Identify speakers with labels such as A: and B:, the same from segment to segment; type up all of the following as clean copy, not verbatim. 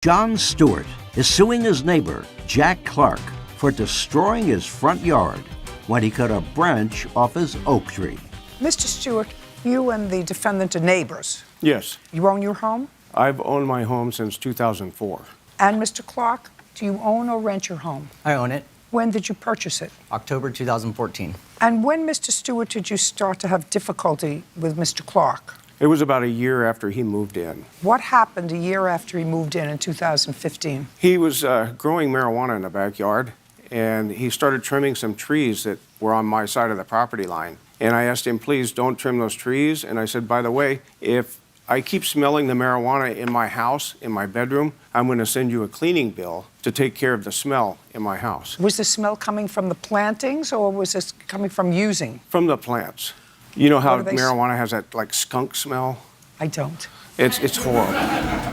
A: John Stewart is suing his neighbor, Jack Clark, for destroying his front yard when he cut a branch off his oak tree.
B: Mr. Stewart, you and the defendant are neighbors.
C: Yes.
B: You own your home?
C: I've owned my home since 2004.
B: And Mr. Clark, do you own or rent your home?
D: I own it.
B: When did you purchase it?
D: October 2014.
B: And when, Mr. Stewart, did you start to have difficulty with Mr. Clark?
C: It was about a year after he moved in.
B: What happened a year after he moved in 2015?
C: He was growing marijuana in the backyard, and he started trimming some trees that were on my side of the property line. And I asked him, please don't trim those trees. And I said, by the way, if I keep smelling the marijuana in my house, in my bedroom, I'm going to send you a cleaning bill to take care of the smell in my house.
B: Was the smell coming from the plantings, or was this coming from using?
C: From the plants. You know how
B: What do they
C: marijuana has that like skunk smell?
B: I don't.
C: It's horrible.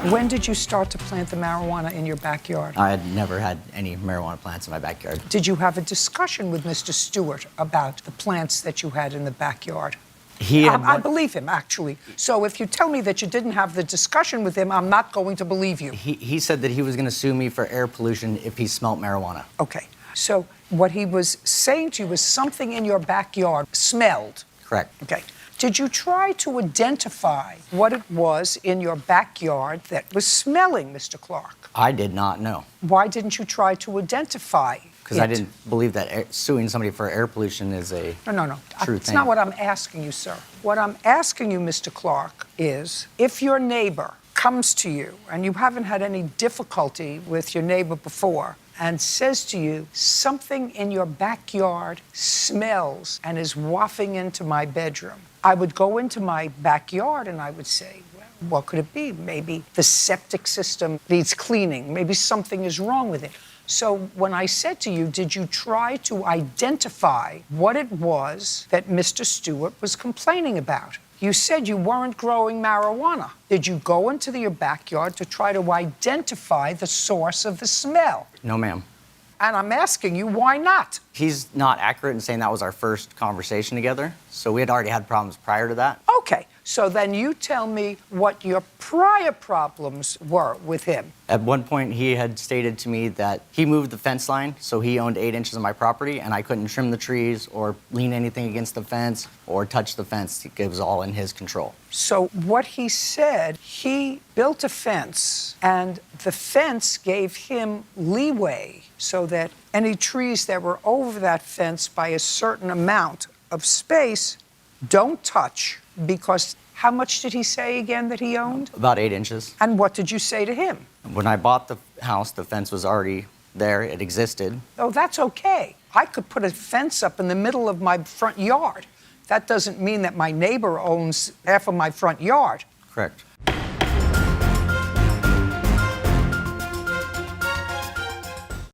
B: When did you start to plant the marijuana in your backyard?
D: I had never had any marijuana plants in my backyard.
B: Did you have a discussion with Mr. Stewart about the plants that you had in the backyard? I believe him, actually. So if you tell me that you didn't have the discussion with him, I'm not going to believe you.
D: He said that he was going to sue me for air pollution if he smelt marijuana.
B: Okay. So what he was saying to you was something in your backyard smelled.
D: Correct.
B: Okay. Did you try to identify what it was in your backyard that was smelling, Mr. Clark?
D: I did not know.
B: Why didn't you try to identify
D: Because I didn't believe that suing somebody for air pollution is a
B: No.
D: true
B: It's
D: thing.
B: not what I'm asking you, sir. What I'm asking you, Mr. Clark, is if your neighbor comes to you, and you haven't had any difficulty with your neighbor before, and says to you, something in your backyard smells and is wafting into my bedroom, I would go into my backyard and I would say, well, what could it be? Maybe the septic system needs cleaning. Maybe something is wrong with it. So when I said to you, did you try to identify what it was that Mr. Stewart was complaining about? You said you weren't growing marijuana. Did you go into your backyard to try to identify the source of the smell?
D: No, ma'am.
B: And I'm asking you, why not?
D: He's not accurate in saying that was our first conversation together, so we had already had problems prior to that.
B: Okay, so then you tell me what your prior problems were with him.
D: At one point, he had stated to me that he moved the fence line, so he owned 8 inches of my property, and I couldn't trim the trees or lean anything against the fence or touch the fence. It was all in his control.
B: So what he said, he built a fence, and the fence gave him leeway so that any trees that were over that fence by a certain amount of space don't touch, because how much did he say again that he owned?
D: About 8 inches.
B: And what did you say to him?
D: When I bought the house, the fence was already there. It existed.
B: Oh, that's okay. I could put a fence up in the middle of my front yard. That doesn't mean that my neighbor owns half of my front yard.
D: Correct.